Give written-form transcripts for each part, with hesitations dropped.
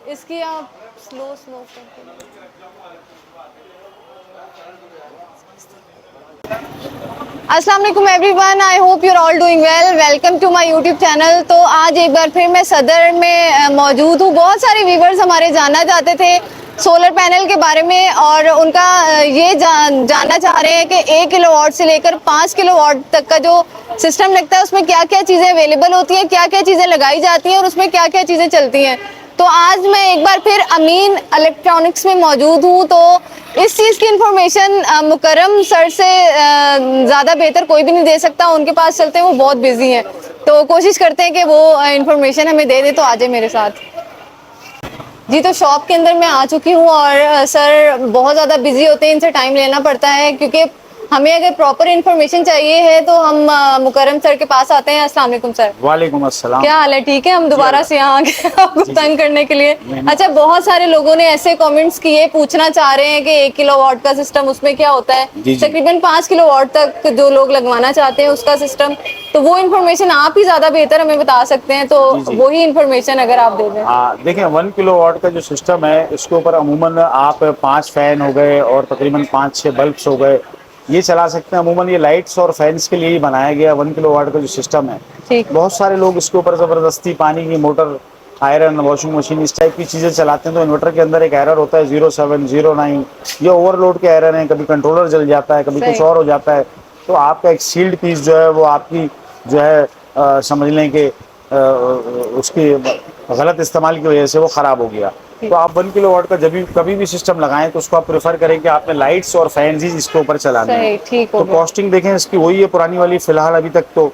इसकी आप slow slow करके। अस्सलाम वालेकुम everyone, I hope your all doing well. Welcome to my YouTube channel. तो आज एक बार फिर मैं सदर में मौजूद हूँ। बहुत सारे व्यूवर्स हमारे जानना चाहते थे सोलर पैनल के बारे में और उनका ये जानना चाह रहे हैं कि 1 किलोवाट से लेकर 5 किलोवाट तक का जो सिस्टम लगता है उसमें क्या क्या चीज़ें अवेलेबल होती हैं, क्या क्या चीज़ें लगाई जाती हैं और उसमें क्या क्या चीज़ें चलती हैं। तो आज मैं एक बार फिर अमीन इलेक्ट्रॉनिक्स में मौजूद हूँ। तो इस चीज़ की इंफॉर्मेशन मुकर्रम सर से ज़्यादा बेहतर कोई भी नहीं दे सकता। उनके पास चलते हैं, वो बहुत बिजी हैं, तो कोशिश करते हैं कि वो इंफॉर्मेशन हमें दे दे। तो आ जाए मेरे साथ जी। तो शॉप के अंदर मैं आ चुकी हूँ और सर बहुत ज़्यादा बिजी होते हैं, इनसे टाइम लेना पड़ता है क्योंकि हमें अगर प्रॉपर इन्फॉर्मेशन चाहिए है तो हम मुकर्रम सर के पास आते हैं। अस्सलाम वालेकुम सर। वालेकुम अस्सलाम। क्या हाल है? ठीक है। हम दोबारा से यहाँ आ गए आपको तंग करने के लिए। अच्छा, बहुत सारे लोगों ने ऐसे कमेंट्स किए, पूछना चाह रहे हैं कि 1 किलोवाट का सिस्टम उसमें क्या होता है। तकरीबन 5 किलोवाट तक जो लोग लगवाना चाहते हैं उसका सिस्टम, तो वो इन्फॉर्मेशन आप ही ज्यादा बेहतर हमें बता सकते हैं। तो वही इन्फॉर्मेशन अगर आप दे दें। देखिए 1 किलोवाट का जो सिस्टम है इसके ऊपर अमूमन आप 5 फैन हो गए और तकरीबन 5-6 बल्ब्स हो गए, ये चला सकते हैं। अमूमन ये लाइट्स और फैंस के लिए ही बनाया गया 1 किलोवाट का जो सिस्टम है। बहुत सारे लोग इसके ऊपर ज़बरदस्ती पानी की मोटर, आयरन, वॉशिंग मशीन, इस टाइप की चीज़ें चलाते हैं। तो इन्वर्टर के अंदर एक एरर होता है 07, 09, ये ओवरलोड के एरर हैं। कभी कंट्रोलर जल जाता है, कभी कुछ और हो जाता है। तो आपका एक सील्ड पीस जो है वो आपकी जो है समझ लें कि उसकी गलत इस्तेमाल की वजह से वो ख़राब हो गया। तो आप 1 किलोवाट का जब भी कभी भी सिस्टम लगाएं तो उसको आप प्रेफर करें कि आपने लाइट्स और फैंस ही इसके ऊपर चलाने हैं। तो कॉस्टिंग देखें इसकी वही है पुरानी वाली। फिलहाल अभी तक तो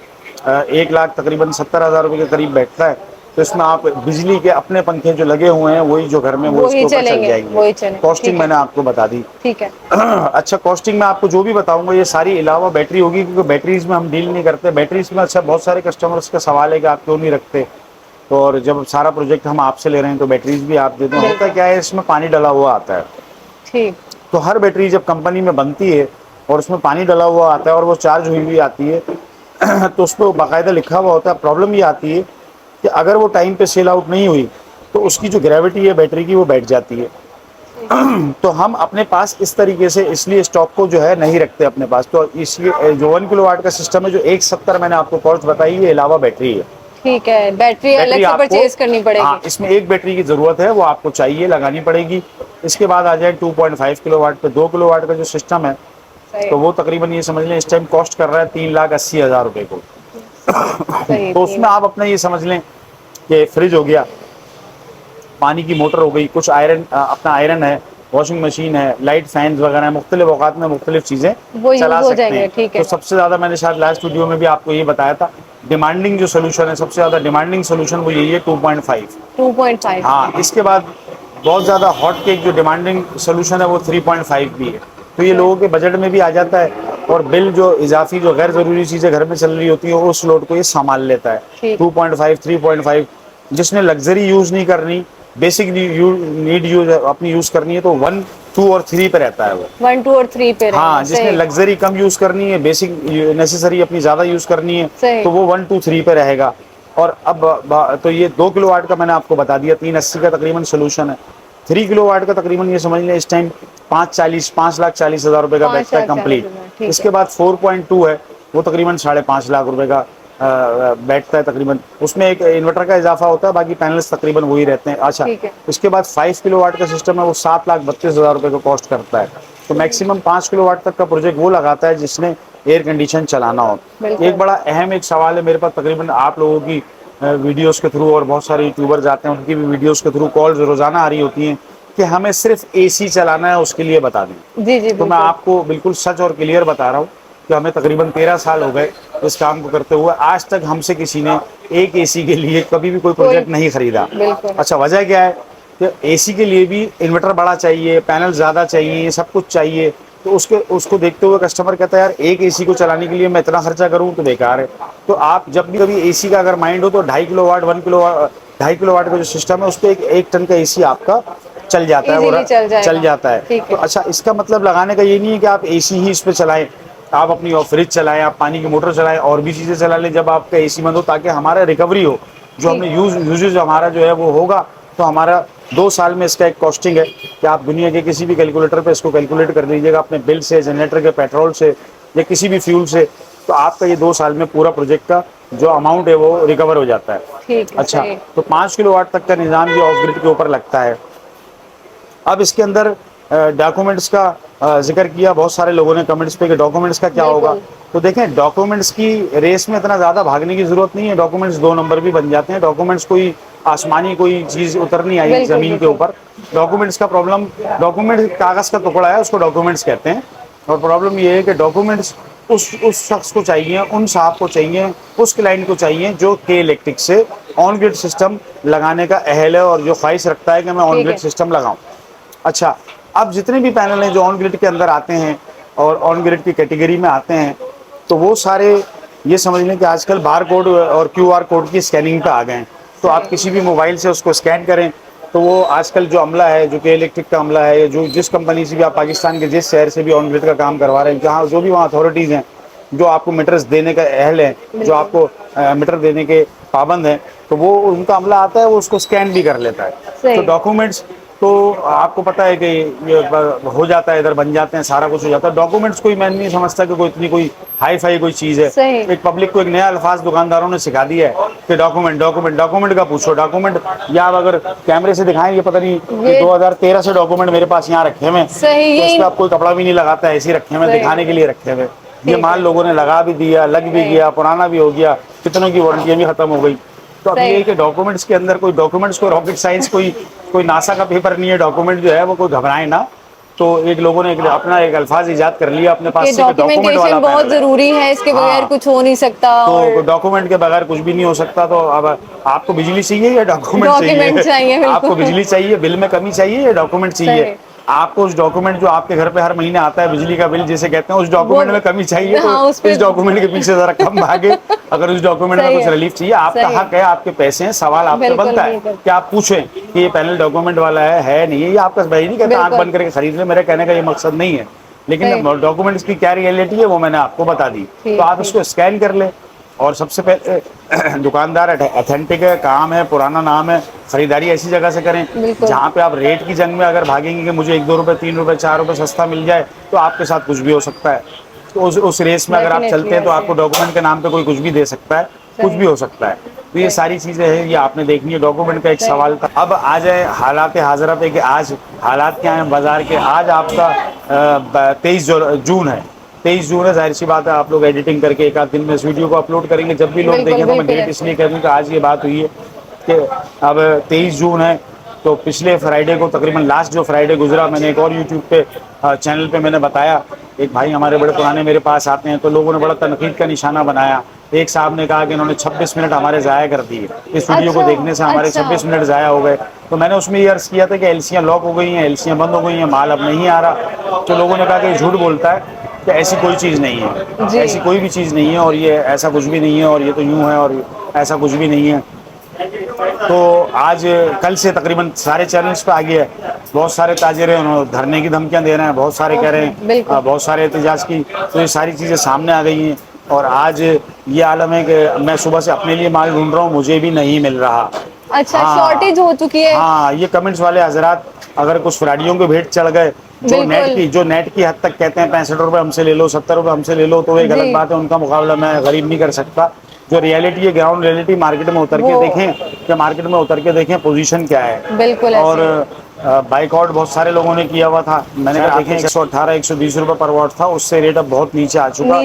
1 लाख तकरीबन 70,000 रुपये के करीब बैठता है। तो इसमें आप बिजली के अपने पंखे जो लगे हुए हैं वही जो घर में वो इसके ऊपर चल जाएंगे। कॉस्टिंग मैंने आपको बता दी। ठीक है। अच्छा, कॉस्टिंग में आपको जो भी बताऊंगा ये सारी अलावा बैटरी होगी, क्योंकि बैटरीज में हम डील नहीं करते। बैटरीज में अच्छा बहुत सारे कस्टमर्स का सवाल है कि आप क्यों नहीं रखते, तो और जब सारा प्रोजेक्ट हम आपसे ले रहे हैं तो बैटरीज भी आप देते हैं। होता क्या है, इसमें पानी डला हुआ आता है। ठीक। तो हर बैटरी जब कंपनी में बनती है और उसमें पानी डला हुआ आता है और वो चार्ज हुई हुई आती है तो उस पर बाकायदा लिखा हुआ होता है। प्रॉब्लम ये आती है कि अगर वो टाइम पे सेल आउट नहीं हुई तो उसकी जो ग्रेविटी है बैटरी की वो बैठ जाती है। तो हम अपने पास इस तरीके से इसलिए स्टॉक को जो है नहीं रखते अपने पास। तो इसलिए जो 1 किलोवाट का सिस्टम है, जो 170 मैंने आपको कॉस्ट बताई, ये अलावा बैटरी है। ठीक है, बैटरी अलग से परचेज करनी पड़ेगी। हाँ, इसमें एक बैटरी की जरूरत है, वो आपको चाहिए, लगानी पड़ेगी। इसके बाद आ जाए 2.5 किलोवाट पे। 2 किलोवाट का जो सिस्टम है तो वो तकरीबन ये समझ लें इस टाइम कॉस्ट कर रहा है 3,80,000 रुपये को। तो उसमें आप अपना ये समझ लें कि फ्रिज हो गया, पानी की मोटर हो गई, कुछ आयरन, अपना आयरन है, वॉशिंग मशीन है, लाइट फैंस वगैरह है, मुख्तलिफ औकात में मुख्तलिफ चीज़ें चला सकते हैं। तो सबसे ज़्यादा मैंने शायद लास्ट वीडियो में भी आपको ये बताया था, डिमांडिंग जो सोल्यूशन है, सबसे ज़्यादा डिमांडिंग सोल्यूशन वो यही है 2.5। हाँ, इसके बाद बहुत ज़्यादा हॉट केक जो डिमांडिंग सोल्यूशन है वो 3.5 भी है। तो ये लोगों के बजट में भी आ जाता है और बिल जो इजाफी जो गैर ज़रूरी चीज़ें घर में चल रही होती है उस लोड को ये संभाल लेता है। 2.5, 3.5। जिसने लग्जरी यूज़ नहीं करनी, बेसिक नीड यूज अपनी यूज करनी है तो 1, 2 और 3 पे रहता है वो। 1, 2 और 3 पे। हाँ, जिसने लग्जरी कम यूज करनी है, बेसिक नेसेसरी अपनी ज्यादा यूज करनी है तो वो 1, 2, 3 पे रहेगा। और अब तो ये 2 किलोवाट का मैंने आपको बता दिया, 380 का तकरीबन सोल्यूशन है। 3 किलोवाट का तकरीबन ये समझ लें इस टाइम 5,40,000 रुपए का बैठता है कंप्लीट। इसके बाद 4.2 है, वो तकरीबन 5.5 लाख रुपए का बैठता है तकरीबन। उसमें एक इन्वर्टर का इजाफा होता है, बाकी पैनल्स तकरीबन वही रहते हैं। अच्छा, उसके बाद 5 किलोवाट का सिस्टम है, वो 7,32,000 रुपए का कॉस्ट करता है। तो मैक्सिमम 5 किलोवाट तक का प्रोजेक्ट वो लगाता है जिसने एयर कंडीशन चलाना हो। एक बड़ा अहम एक सवाल है मेरे पास, तकरीबन आप लोगों की वीडियोस के थ्रू और बहुत सारे यूट्यूबर जाते हैं उनकी भी वीडियोस के थ्रू कॉल्स रोजाना आ रही होती हैं कि हमें सिर्फ एसी चलाना है, उसके लिए बता दें। तो मैं आपको बिल्कुल सच और क्लियर बता रहा हूँ कि हमें तकरीबन 13 साल हो गए इस काम को करते हुए। आज तक हमसे किसी ने एक एसी के लिए कभी भी कोई प्रोजेक्ट नहीं खरीदा। अच्छा, वजह क्या है कि एसी के लिए भी इन्वर्टर बड़ा चाहिए, पैनल ज़्यादा चाहिए, सब कुछ चाहिए। तो उसको देखते हुए कस्टमर कहता है यार एक एसी को चलाने के लिए मैं इतना खर्चा करूँ तो बेकार है। तो आप जब भी कभी एसी का अगर माइंड हो तो 2.5 किलोवाट, 1 किलोवाट, 2.5 किलोवाट का जो सिस्टम है उस पर एक टन का एसी आपका चल जाता है और चल जाता है। तो अच्छा, इसका मतलब लगाने का ये नहीं है कि आप एसी ही इस पर चलाएं। आप अपनी फ्रिज चलाएं, आप पानी की मोटर चलाएं, और भी चीज़ें चला लें जब आपका एसी बंद हो, ताकि हमारा रिकवरी हो। जो हमने यूजेज हमारा जो है वो होगा तो हमारा 2 साल में इसका एक कॉस्टिंग है कि आप दुनिया के किसी भी कैलकुलेटर पे इसको कैलकुलेट कर लीजिएगा अपने बिल से, जनरेटर के पेट्रोल से या किसी भी फ्यूल से, तो आपका ये 2 साल में पूरा प्रोजेक्ट का जो अमाउंट है वो रिकवर हो जाता है। ठीक है, अच्छा, सही। तो 5 किलोवाट तक का निज़ाम ये ऑफ ग्रिड के ऊपर लगता है। अब इसके अंदर डॉक्यूमेंट्स का जिक्र किया बहुत सारे लोगों ने कमेंट्स पे कि डॉक्यूमेंट्स का क्या होगा। तो देखें, डॉक्यूमेंट्स की रेस में इतना ज़्यादा भागने की ज़रूरत नहीं है। डॉक्यूमेंट्स 2 नंबर भी बन जाते हैं। डॉक्यूमेंट्स कोई आसमानी कोई चीज़ उतर नहीं आई ज़मीन के ऊपर। डॉक्यूमेंट्स का प्रॉब्लम, डॉक्यूमेंट कागज़ का टुकड़ा है, उसको डॉक्यूमेंट्स कहते हैं। और प्रॉब्लम ये है कि डॉक्यूमेंट्स उस शख्स को चाहिए, उन साहब को चाहिए, उस क्लाइंट को चाहिए जो के इलेक्ट्रिक से ऑन ग्रिड सिस्टम लगाने का अहल है और जो ख्वाहिश रखता है कि मैं ऑन ग्रिड सिस्टम लगाऊं। अच्छा, अब जितने भी पैनल हैं जो ऑन ग्रिड के अंदर आते हैं और ऑन ग्रिड की कैटेगरी में आते हैं, तो वो सारे ये समझ लें कि आजकल बार कोड और क्यूआर कोड की स्कैनिंग पे आ गए हैं। तो आप किसी भी मोबाइल से उसको स्कैन करें तो वो आजकल जो अमला है, जो के इलेक्ट्रिक का अमला है, जो जिस कंपनी से भी आप पाकिस्तान के जिस शहर से भी ऑन ग्रिड का काम करवा रहे हैं, जहाँ जो भी वहाँ अथॉरिटीज़ हैं जो आपको मीटर्स देने का अहल है, जो आपको मीटर देने के पाबंद हैं, तो वो उनका अमला आता है, वो उसको स्कैन भी कर लेता है। तो डॉक्यूमेंट्स तो आपको पता है कि ये हो जाता है, इधर बन जाते हैं, सारा कुछ हो जाता है। डॉक्यूमेंट्स कोई मैं नहीं समझता कि कोई इतनी कोई हाई फाई कोई चीज़ है। एक पब्लिक को एक नया अल्फाज दुकानदारों ने सिखा दिया है कि डॉक्यूमेंट डॉक्यूमेंट डॉक्यूमेंट का पूछो। डॉक्यूमेंट या आप अगर कैमरे से दिखाएंगे, पता नहीं कि 2013 से डॉक्यूमेंट मेरे पास यहाँ रखे हुए, तो इस पर आप कोई कपड़ा भी नहीं लगाता है, ऐसे रखे हुए दिखाने के लिए रखे हुए। ये माल लोगों ने लगा भी दिया, लग भी गया, पुराना भी हो गया, कितनों की वारंटी भी खत्म हो गई। तो अब ये कि डॉक्यूमेंट्स के अंदर कोई डॉक्यूमेंट्स को रॉकेट साइंस कोई नासा का पेपर नहीं है। डॉक्यूमेंट जो है वो कोई घबराए ना। तो एक लोगों ने अपना एक अल्फाज इजाद कर लिया अपने पास से, डॉक्यूमेंट वाला बहुत जरूरी है, इसके बगैर कुछ हो नहीं सकता। तो डॉक्यूमेंट के बगैर कुछ भी नहीं हो सकता। तो अब आपको बिजली चाहिए या डॉक्यूमेंट चाहिए? आपको बिजली चाहिए, बिल में कमी चाहिए या डॉक्यूमेंट चाहिए? आपको उस डॉक्यूमेंट जो आपके घर पे हर महीने आता है बिजली का बिल जिसे कहते हैं, उस डॉक्यूमेंट में कमी चाहिए, तो इस डॉक्यूमेंट के पीछे जरा कम भागे। अगर उस डॉक्यूमेंट में कुछ रिलीफ चाहिए, आपका हक है, आपके पैसे हैं, सवाल आपसे बनता है कि आप पूछें कि ये पैनल डॉक्यूमेंट वाला है नहीं है। ये आपका भाई नहीं कहता आंख बंद करके खरीद ले, मेरे कहने का ये मकसद नहीं है। लेकिन डॉक्यूमेंट्स की क्या रियलिटी है वो मैंने आपको बता दी। तो आप इसको स्कैन कर ले। और सबसे पहले दुकानदार अथेंटिक है, काम है, पुराना नाम है, खरीदारी ऐसी जगह से करें जहाँ पे आप रेट की जंग में अगर भागेंगे कि मुझे 1-2 रुपए 3 रुपए 4 रुपए सस्ता मिल जाए, तो आपके साथ कुछ भी हो सकता है। तो उस रेस में अगर आप चलते हैं तो आपको डॉक्यूमेंट के नाम पे कोई कुछ भी दे सकता है, कुछ भी हो सकता है। तो ये सारी चीज़ें हैं, ये आपने देखनी है। डॉक्यूमेंट का एक सवाल था। अब आ जाए हालात हाज़िरा पे कि आज हालात क्या हैं बाज़ार के। आज आपका 23 जून है। 23 जून है, जाहिर सी बात है आप लोग एडिटिंग करके एक आध दिन में इस वीडियो को अपलोड करेंगे। जब भी लोग देखें तो मैं डेट इसलिए कह दूँ कि आज ये बात हुई है कि अब 23 जून है। तो पिछले फ्राइडे को तकरीबन लास्ट जो फ्राइडे गुजरा, मैंने एक और यूट्यूब पे चैनल पे मैंने बताया, एक भाई हमारे बड़े पुराने मेरे पास आते हैं, तो लोगों ने बड़ा तनकीद का निशाना बनाया। एक साहब ने कहा कि इन्होंने 26 मिनट हमारे ज़ाया कर दिए, इस वीडियो को देखने से हमारे 26 मिनट ज़ाया हो गए। तो मैंने उसमें ये अर्ज़ किया था कि एलसियाँ लॉक हो गई हैं, एलसियाँ बंद हो गई हैं, माल अब नहीं आ रहा। तो लोगों ने कहा कि झूठ बोलता है, कि ऐसी कोई चीज़ नहीं है, ऐसी कोई भी चीज़ नहीं है, और ये ऐसा कुछ भी नहीं है, और ये तो यूँ है और ऐसा कुछ भी नहीं है। तो आज कल से तकरीबन सारे चैनल्स पे आ गया है। बहुत सारे ताजिर हैं, उन्होंने धरने की धमकियां दे रहे हैं, बहुत सारे कह रहे हैं, बहुत सारे एहतजाज की। तो ये सारी चीज़ें सामने आ गई हैं। और आज ये आलम है कि मैं सुबह से अपने लिए माल ढूंढ रहा हूँ, मुझे भी नहीं मिल रहा। अच्छा, शॉर्टेज हो चुकी है। हाँ, ये कमेंट्स वाले हजरात अगर कुछ फ्राडियों के भेंट चढ़ गए, जो नेट की हद तक कहते हैं 65 रुपए हमसे ले लो, 70 रुपए हमसे ले लो, तो ये गलत बात है। उनका मुकाबला मैं गरीब नहीं कर सकता। जो रियलिटी है, ग्राउंड रियलिटी, मार्केट में उतर के देखें, कि मार्केट में उतर के देखें पोजीशन क्या है। बिल्कुल। और बाइकआउट बहुत सारे लोगों ने किया हुआ था। मैंने कहा देखें 118-120 रुपए पर वॉट था, उससे रेट अब बहुत नीचे आ चुका।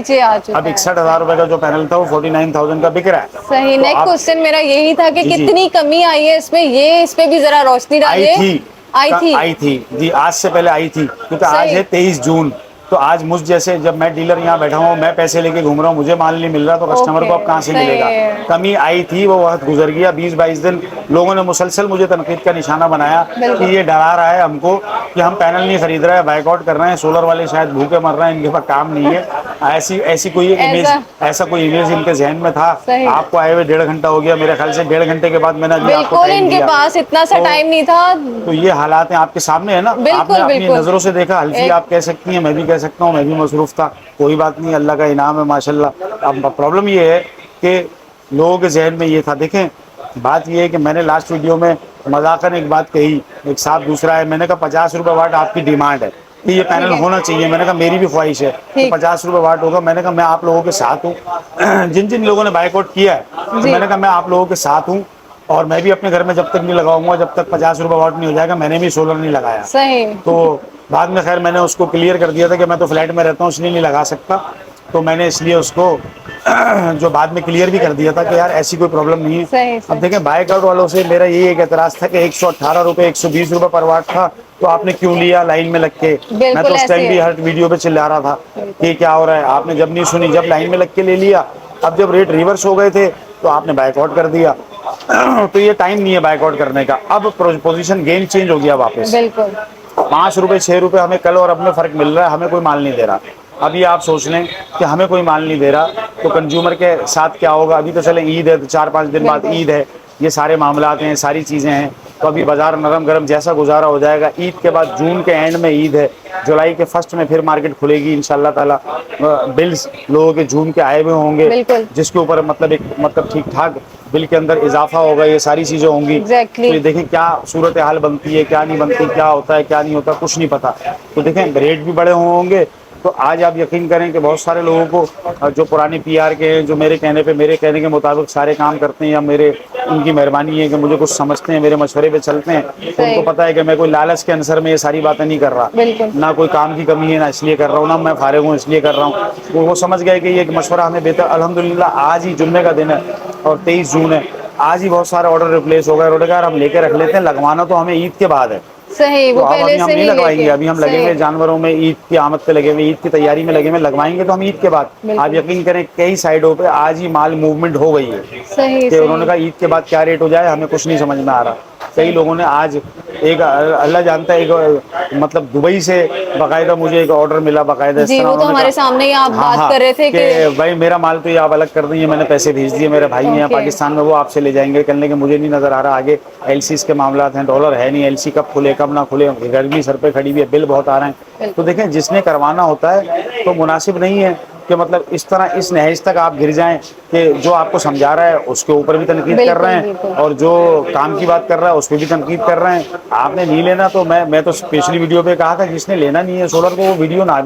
अब 61,000 रुपए का जो पैनल था वो 49,000 का बिक रहा है। सही। नेक्स्ट क्वेश्चन मेरा यही था कि कितनी कमी आई है इसमें, ये इस पे भी जरा रोशनी डालिए। आई थी जी, आज से पहले आई थी, क्योंकि आज है 23 जून। तो आज मुझ जैसे, जब मैं डीलर यहाँ बैठा हूँ, मैं पैसे लेके घूम रहा हूँ, मुझे माल नहीं मिल रहा, तो कस्टमर को अब कहाँ से मिलेगा। कमी आई थी, वो वक्त गुजर गया। 20-22 दिन लोगों ने मुसलसल मुझे तनकीद का निशाना बनाया कि ये डरा रहा है हमको कि हम पैनल नहीं खरीद रहे हैं, बाइकआउट कर रहे हैं, सोलर वाले शायद भूखे मर रहे हैं, इनके पास काम नहीं है। ऐसी कोई इमेज, ऐसा कोई इमेज इनके जहन में था। आपको आए हुए 1.5 घंटा हो गया, मेरे ख्याल से 1.5 घंटे के बाद मैंने इनके पास इतना सा टाइम नहीं था। तो ये हालात हैं, आपके सामने है ना, आपने अपनी नजरों से देखा। हल्फी आप कह सकती हैं, मैं भी कह सकता हूँ, मैं भी मसरूफ था, कोई बात नहीं, अल्लाह का इनाम है माशाल्लाह। अब प्रॉब्लम ये है कि लोगों के जहन में ये था। देखें, बात ये है कि मैंने लास्ट वीडियो में मजाकन एक बात कही, एक साथ दूसरा है, मैंने कहा 50 रुपए वाट आपकी डिमांड है कि ये पैनल होना चाहिए, मैंने कहा मेरी भी ख्वाहिश है कि 50 रुपए वाट होगा। मैंने कहा मैं आप लोगों के साथ हूँ जिन जिन लोगों ने बाइकआउट किया है, तो मैंने कहा मैं आप लोगों के साथ हूँ, और मैं भी अपने घर में जब तक नहीं लगाऊंगा, जब तक 50 रुपए वाट नहीं हो जाएगा, मैंने भी सोलर नहीं लगाया। सही। तो बाद में खैर मैंने उसको क्लियर कर दिया था कि मैं तो फ्लैट में रहता हूँ इसलिए नहीं लगा सकता, तो मैंने इसलिए उसको जो बाद में क्लियर भी कर दिया था कि यार ऐसी कोई प्रॉब्लम नहीं है। सही। अब देखें बाइकआउट वालों से मेरा ये एक एतराज था कि 118 रुपए 120 रुपए पर वाट था, तो आपने क्यों लिया लाइन में लग के। मैं तो उस टाइम भी हर वीडियो पे चिल्ला रहा था कि क्या हो रहा है, आपने जब नहीं सुनी, जब लाइन में लग के ले लिया। अब जब रेट रिवर्स हो गए थे तो आपने बाइकआउट कर दिया। तो ये टाइम नहीं है बाइकआउट करने का, अब पोजीशन गेम चेंज हो गया वापस। बिल्कुल। 5 रुपए 6 रुपए हमें कल और अब में फर्क मिल रहा है, हमें कोई माल नहीं दे रहा। अभी आप सोच लें कि हमें कोई माल नहीं दे रहा तो कंज्यूमर के साथ क्या होगा। अभी तो चले ईद है, तो 4-5 दिन बाद ईद है, ये सारे मामलात हैं, सारी चीज़ें हैं, तो अभी बाजार नरम गरम जैसा गुजारा हो जाएगा। ईद के बाद जून के एंड में ईद है, जुलाई के फर्स्ट में फिर मार्केट खुलेगी इंशाल्लाह ताला। बिल्स लोगों के जून के आए हुए होंगे, जिसके ऊपर मतलब एक मतलब ठीक ठाक बिल के अंदर इजाफा होगा, ये सारी चीज़ें होंगी। तो ये देखें क्या सूरत हाल बनती है, क्या नहीं बनती, क्या होता है क्या नहीं होता, कुछ नहीं पता। तो देखें रेट भी बड़े होंगे। तो आज आप यकीन करें कि बहुत सारे लोगों को जो पुराने पीआर के हैं, जो मेरे कहने के मुताबिक सारे काम करते हैं, या मेरे उनकी मेहरबानी है कि मुझे कुछ समझते हैं, मेरे मशवरे पे चलते हैं, तो उनको पता है कि मैं कोई लालच के अंसर में ये सारी बातें नहीं कर रहा, ना कोई काम की कमी है, ना इसलिए कर रहा हूँ, ना मैं फारिग हूँ इसलिए कर रहा हूँ। तो वो समझ गए कि ये मशवरा हमें बेहतर। अल्हम्दुलिल्लाह आज ही जुम्मे का दिन है और 23 जून है, आज ही बहुत सारे ऑर्डर रिप्लेस हो गए। रोडगार हम लेके रख लेते हैं, लगवाना तो हमें ईद के बाद है। सही। वो तो पहले अभी हम से नहीं लगवाएंगे, अभी हम लगे हुए जानवरों में, ईद की आमद पे लगे हुए, ईद की तैयारी में लगे हुए, लगवाएंगे तो हम ईद के बाद। आप यकीन करें कई साइडों पे आज ही माल मूवमेंट हो गई है। सही। कि उन्होंने कहा ईद के बाद क्या रेट हो जाए हमें कुछ नहीं समझ में आ रहा। कई लोगों ने आज एक अल्लाह जानता है एक मतलब दुबई से बाकायदा मुझे एक ऑर्डर मिला बाकायदा। जी, वो तो हमारे सामने ही आप बात कर रहे थे कि भाई मेरा माल तो ये आप अलग कर देंगे, मैंने पैसे भेज दिए, मेरे भाई हैं पाकिस्तान में, वो आपसे ले जाएंगे। कहने के मुझे नहीं नजर आ रहा आगे एलसीज के मामलात हैं, डॉलर है नहीं, एलसी कब खुले कब ना खुले, गर्मी सर पे खड़ी हुई है, बिल बहुत आ रहे हैं। तो देखें जिसने करवाना होता है तो मुनासिब नहीं है कि मतलब इस तरह इस नहज तक आप गिर जाएं कि जो आपको समझा रहा है उसके ऊपर भी तनकीद कर रहे हैं और जो काम की बात कर रहा है उस पर भी तनकीद कर रहे हैं। आपने नहीं लेना तो मैं तो स्पेशली वीडियो पे कहा था जिसने लेना नहीं है सोलर को वो वीडियो ना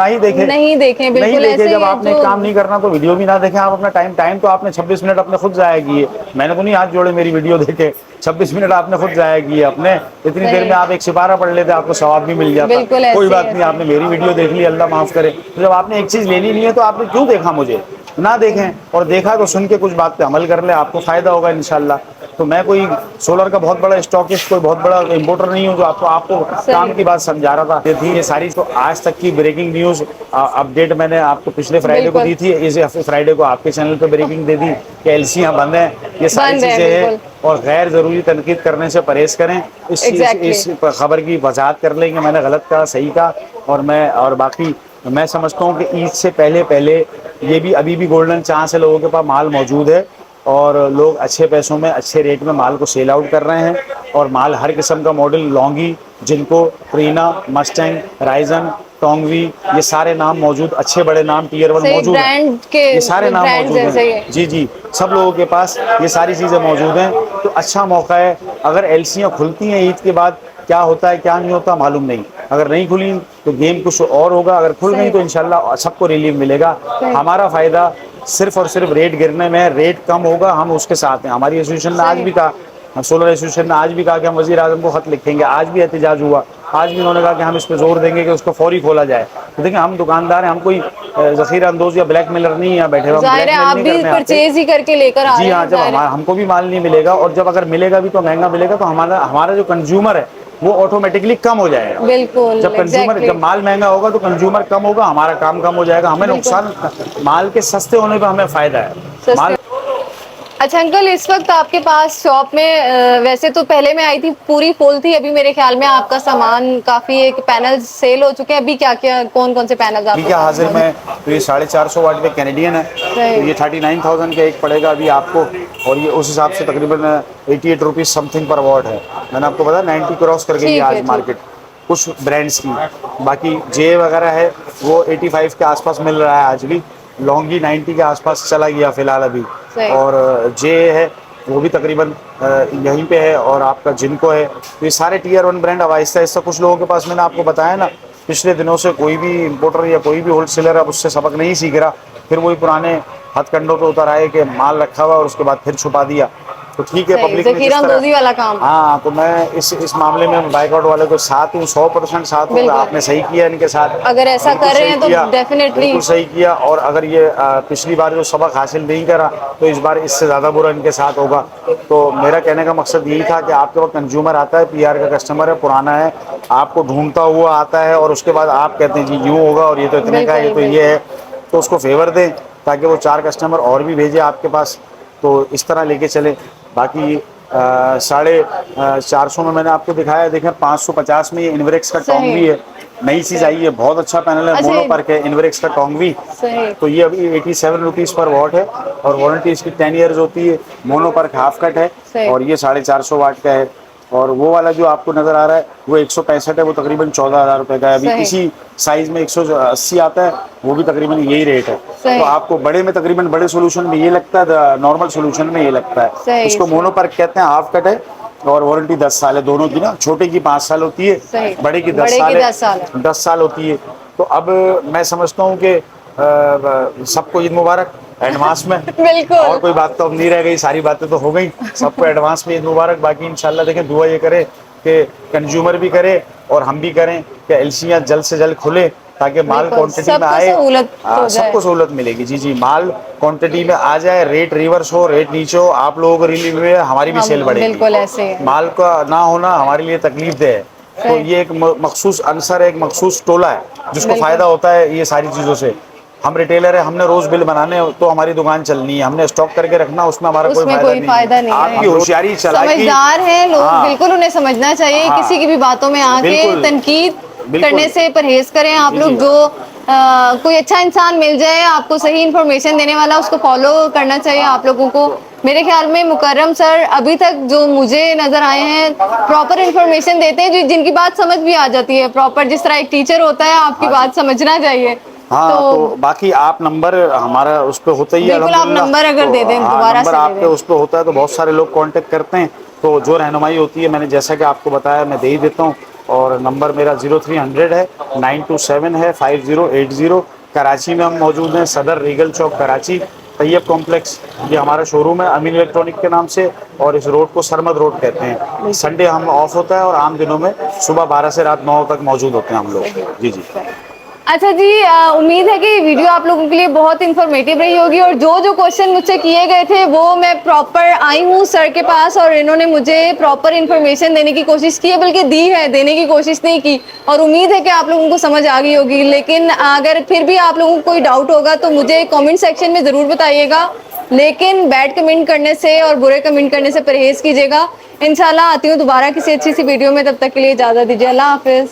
ही देखे, नहीं देखें, बिल्कुल नहीं देखे। जब आपने काम नहीं करना तो वीडियो भी ना देखें। आप अपना टाइम तो आपने 26 मिनट अपने खुद जाया किए, मैंने तो नहीं हाथ जोड़े मेरी वीडियो देखे। 26 मिनट आपने खुद जाया किए अपने, इतनी देर में आप एक सिपारा पढ़ लेते, आपको सवाब भी मिल जाता। कोई बात नहीं, आपने मेरी वीडियो देख ली, अल्लाह माफ करे। तो जब आपने एक चीज लेनी नहीं है तो आपने क्यों देखा मुझे, ना देखें, और देखा तो सुन के कुछ बात पे अमल कर ले, आपको फायदा होगा इंशाल्लाह। तो मैं कोई सोलर का बहुत बड़ा स्टॉकिस्ट, कोई बहुत बड़ा इम्पोर्टर नहीं हूँ जो आपको काम की बात समझा रहा था। ये थी ये सारी तो आज तक की ब्रेकिंग न्यूज अपडेट मैंने आपको पिछले फ्राइडे को दी थी, इस फ्राइडे को आपके चैनल पे ब्रेकिंग दे दी कि एलसीयां बंद हैं, ये सारी चीजें हैं। और गैर जरूरी तनकीद करने से परहेज करें। इस खबर की वजाहत कर लेंगे मैंने गलत कहा सही कहा। और बाकी मैं समझता हूँ कि ईद से पहले ये भी अभी भी गोल्डन चांस है, लोगों के पास माल मौजूद है और लोग अच्छे पैसों में अच्छे रेट में माल को सेल आउट कर रहे हैं। और माल हर किस्म का मॉडल, लॉन्गी, जिनको, प्रीना, मस्टैंग, राइजन, टोंगवी, ये सारे नाम मौजूद, अच्छे बड़े नाम टियर 1 मौजूद हैं, ये सारे नाम मौजूद हैं। जी सब लोगों के पास ये सारी चीज़ें मौजूद हैं। तो अच्छा मौका है। अगर एलसीयाँ खुलती हैं ईद के बाद, क्या होता है क्या नहीं होता मालूम नहीं। अगर नहीं खुली तो गेम कुछ और होगा, अगर खुल गई तो इंशाल्लाह सबको रिलीफ मिलेगा। हमारा फ़ायदा सिर्फ और सिर्फ रेट गिरने में, रेट कम होगा हम उसके साथ हैं। हमारी एसोसिएशन ने आज भी कहा, सोलर एसोसिएशन ने आज भी कहा कि हम वज़ीर आज़म को खत लिखेंगे, आज भी एहतजाज हुआ, आज भी उन्होंने कहा कि हम इस पर जोर देंगे कि उसको फौरी खोला जाए। तो देखिए हम दुकानदार हैं, हम कोई ज़ख़ीरा अंदोज या ब्लैक मेलर नहीं है बैठे हुए, आप भी परचेज ही करके लेकर आ रहे हैं। जी हाँ, जब हमको भी माल नहीं मिलेगा और जब अगर मिलेगा भी तो महंगा मिलेगा, तो हमारा जो कंज्यूमर है वो ऑटोमेटिकली कम हो जाएगा। बिल्कुल। जब माल महंगा होगा तो कंज्यूमर कम होगा, हमारा काम कम हो जाएगा, हमें नुकसान, माल के सस्ते होने पर हमें फायदा है। माल अच्छा अंकल, इस वक्त आपके पास शॉप में वैसे तो पहले मैं आई थी पूरी फुल थी, अभी मेरे ख्याल में आपका सामान काफी एक पैनल सेल हो चुके हैं। अभी क्या कौन से पैनल आप? ठीक है, हाजिर में तो ये 450 वाट पे कैनेडियन है, तो ये 39,000 का एक पड़ेगा अभी आपको। और ये उस हिसाब से तकरीबन 88 रुपीज़ समथिंग पर वॉट है। मैंने आपको बताया 90 क्रॉस कर गई है आज मार्केट कुछ ब्रांड्स की। बाकी जे वगैरह है वो 85 के आसपास मिल रहा है आज भी। लॉन्गी 90 के आसपास चला गया फिलहाल अभी। और जे है वो भी तकरीबन यहीं पे है, और आपका जिनको है, तो ये सारे टीयर 1 ब्रांड। अब आहिस्ता आहिस्ता कुछ लोगों के पास, मैंने आपको बताया ना, पिछले दिनों से कोई भी इंपोर्टर या कोई भी होलसेलर अब उससे सबक नहीं सीख रहा, फिर वही पुराने हथकंडों पे उतर आए कि माल रखा हुआ और उसके बाद फिर छुपा दिया। तो ठीक है, सही, पब्लिक ने जिस जखीरांदोजी वाला काम। हाँ, तो मैं इस मामले में बाइकआउट वाले को साथ हूँ, 100% साथ हूँ। बिल्कुल। आपने सही किया इनके साथ, अगर ऐसा बिल्कुल कर रहे सही हैं तो किया, डेफिनेटली बिल्कुल सही किया। और अगर ये पिछली बार जो सबक हासिल नहीं करा, तो इस बार इससे ज़्यादा बुरा इनके साथ होगा। तो मेरा कहने का मकसद यही था कि आपके पास कंज्यूमर आता है, पीआर का कस्टमर है, पुराना है, आपको ढूंढता हुआ आता है, और उसके बाद आप कहते हैं जी यूँ होगा और ये तो इतने का है, ये तो ये है, तो उसको फेवर दें ताकि वो 4 कस्टमर और भी भेजे आपके पास। तो इस तरह लेके चले। बाकी 450 में मैंने आपको दिखाया, देखें 550 में ये इनवरेक्स का टोंग भी है, नई चीज़ आई है, बहुत अच्छा पैनल है, अच्छा, मोनोपर्क है, इनवरेक्स का टोंग भी। सही। तो ये अभी 87 रुपीज़ पर वॉट है, और वारंटी इसकी 10 ईयर्स होती है। मोनोपर्क हाफ कट है, सही। और ये 450 वाट का है। और वो वाला जो आपको नज़र आ रहा है वो 165 है, वो तकरीबन 14,000 रुपये का है। अभी सही। इसी साइज़ में 180 आता है, वो भी तकरीबन यही रेट है। सही। तो आपको बड़े में तकरीबन, बड़े सोल्यूशन में ये लगता है, नॉर्मल सोल्यूशन में ये लगता है। सही, इसको सही। मोनोपर्क कहते हैं, हाफ कट है, और वारंटी 10 साल है दोनों की ना। छोटे की 5 साल होती है, सही। बड़े की 10 बड़े साल की है, 10 साल है। 10 साल होती है। तो अब मैं समझता हूँ कि सबको ईद मुबारक एडवांस में। बिल्कुल। और कोई बात तो अब नहीं रह गई, सारी बातें तो हो गई। सबको एडवांस में ईद मुबारक। बाकी इंशाल्लाह देखें, दुआ ये करे कि कंज्यूमर भी करे और हम भी करें कि एलसीयां जल्द से जल्द खुले, ताकि माल बिल्कुल, क्वांटिटी में सबको आए। सहूलत हो जाए। सबको सहूलत मिलेगी। जी जी, माल क्वांटिटी में आ जाए, रेट रिवर्स हो, रेट नीचे हो, आप लोगों को रिलीफ हुए, हमारी भी सेल बढ़ेगी। बिल्कुल ऐसे ही है। माल का ना होना हमारे लिए तकलीफ दे है। तो ये एक मखसूस अंसर है, एक मखसूस टोला है जिसको बिल्कुल। फायदा होता है ये सारी चीज़ों से। हम रिटेलर है, हमने रोज बिल बनाने, तो हमारी दुकान चलनी है, हमने स्टॉक करके रखना, उसमें हमारा कोई उसमें फायदा कोई फायदा नहीं है। आपकी होशियारी, चालाकी। समझदार हैं लोग, हाँ। बिल्कुल उन्हें समझना चाहिए। हाँ। किसी की भी बातों में आके बिल्कुल। तनकीद बिल्कुल। करने से परहेज करें आप जी, लोग। जी। जो कोई अच्छा इंसान मिल जाए आपको सही इन्फॉर्मेशन देने वाला, उसको फॉलो करना चाहिए आप लोगों को। मेरे ख्याल में मुकर्रम सर अभी तक जो मुझे नजर आए हैं, प्रॉपर इन्फॉर्मेशन देते हैं, जिनकी बात समझ भी आ जाती है प्रॉपर। जिस तरह एक टीचर होता है, आपकी बात समझना चाहिए। हाँ, तो बाकी आप नंबर हमारा उस पे होता ही है, बिल्कुल, आप अल्हम्दुलिल्लाह। नंबर अगर तो दे दें हाँ, दोबारा नंबर से दे आपके दें। उस पे होता है, तो बहुत सारे लोग कांटेक्ट करते हैं। तो जो रहनुमाई होती है, मैंने जैसा कि आपको बताया, मैं दे ही देता हूँ। और नंबर मेरा 0300 है, 927 है 5080। कराची में हम मौजूद हैं, सदर रीगल चौक कराची, तैयब कॉम्प्लेक्स, ये हमारा शोरूम है अमीन इलेक्ट्रॉनिक के नाम से। और इस रोड को सरमद रोड कहते हैं। संडे हम ऑफ होता है, और आम दिनों में सुबह 12 से रात 9 तक मौजूद होते हैं हम लोग। जी जी। अच्छा जी, उम्मीद है कि वीडियो आप लोगों के लिए बहुत इन्फॉर्मेटिव रही होगी। और जो जो क्वेश्चन मुझसे किए गए थे वो मैं प्रॉपर आई हूँ सर के पास, और इन्होंने मुझे प्रॉपर इन्फॉर्मेशन देने की कोशिश की है, बल्कि दी है, देने की कोशिश नहीं की। और उम्मीद है कि आप लोगों को समझ आ गई होगी। लेकिन अगर फिर भी आप लोगों को कोई डाउट होगा तो मुझे कॉमेंट सेक्शन में ज़रूर बताइएगा। लेकिन बैड कमेंट करने से और बुरे कमेंट करने से परहेज़ कीजिएगा। इंशाल्लाह आती हूँ दोबारा किसी अच्छी सी वीडियो में, तब तक के लिए इजाज़त दीजिए। अल्लाह हाफिज़।